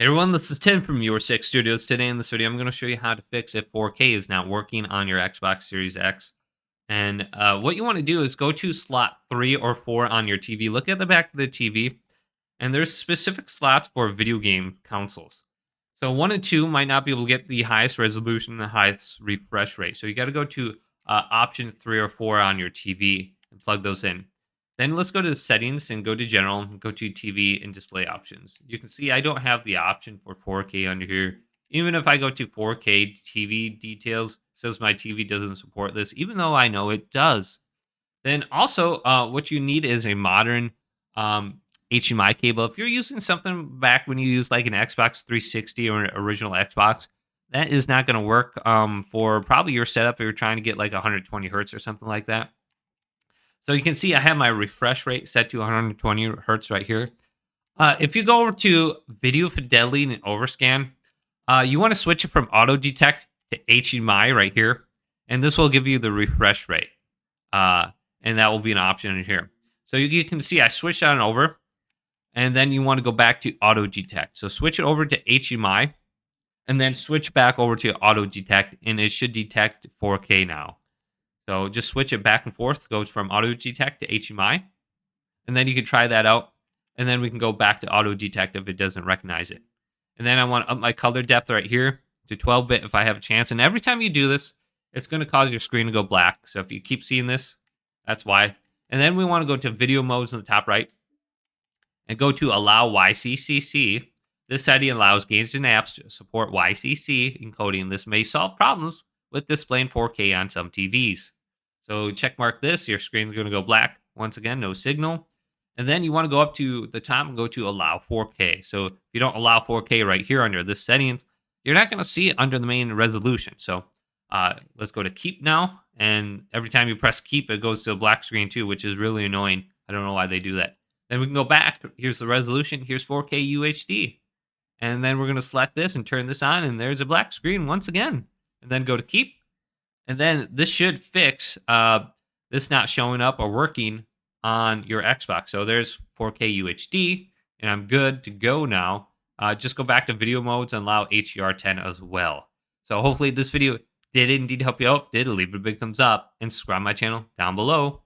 Hey everyone, this is Tim from Your Six Studios. Today in this video, I'm going to show you how to fix if 4K is not working on your Xbox Series X. And what you want to do is go to slot 3 or 4 on your TV. Look at the back of the TV, and there's specific slots for video game consoles. So 1 and 2 might not be able to get the highest resolution and the highest refresh rate. So you got to go to option 3 or 4 on your TV and plug those in. Then let's go to settings and go to general and go to TV and display options. You can see I don't have the option for 4K under here. Even if I go to 4K TV details, it says my TV doesn't support this, even though I know it does. Then also, what you need is a modern HDMI cable. If you're using something back when you used like an Xbox 360 or an original Xbox, that is not going to work for probably your setup if you're trying to get like 120 hertz or something like that. So you can see I have my refresh rate set to 120 hertz right here. If you go over to video fidelity and overscan, you want to switch it from auto detect to HDMI right here. And this will give you the refresh rate. And that will be an option in here. So you can see I switched on over. And then you want to go back to auto detect. So switch it over to HDMI. And then switch back over to auto detect. And it should detect 4K now. So just switch it back and forth, goes from auto detect to HDMI. And then you can try that out. And then we can go back to auto detect if it doesn't recognize it. And then I want to up my color depth right here to 12-bit if I have a chance. And every time you do this, it's going to cause your screen to go black. So if you keep seeing this, that's why. And then we want to go to video modes in the top right and go to allow YCCC. This setting allows games and apps to support YCC encoding. This may solve problems with displaying 4K on some TVs. So check mark this, your screen's going to go black. Once again, no signal. And then you want to go up to the top and go to allow 4K. So if you don't allow 4K right here under this settings, you're not going to see it under the main resolution. So let's go to keep now. And every time you press keep, it goes to a black screen too, which is really annoying. I don't know why they do that. Then we can go back. Here's the resolution. Here's 4K UHD. And then we're going to select this and turn this on. And there's a black screen once again. And then go to keep. And then this should fix this not showing up or working on your Xbox. So there's 4K UHD, and I'm good to go now. Just go back to video modes and allow HDR10 as well. So hopefully this video did indeed help you out. If it did, leave it a big thumbs up and subscribe to my channel down below.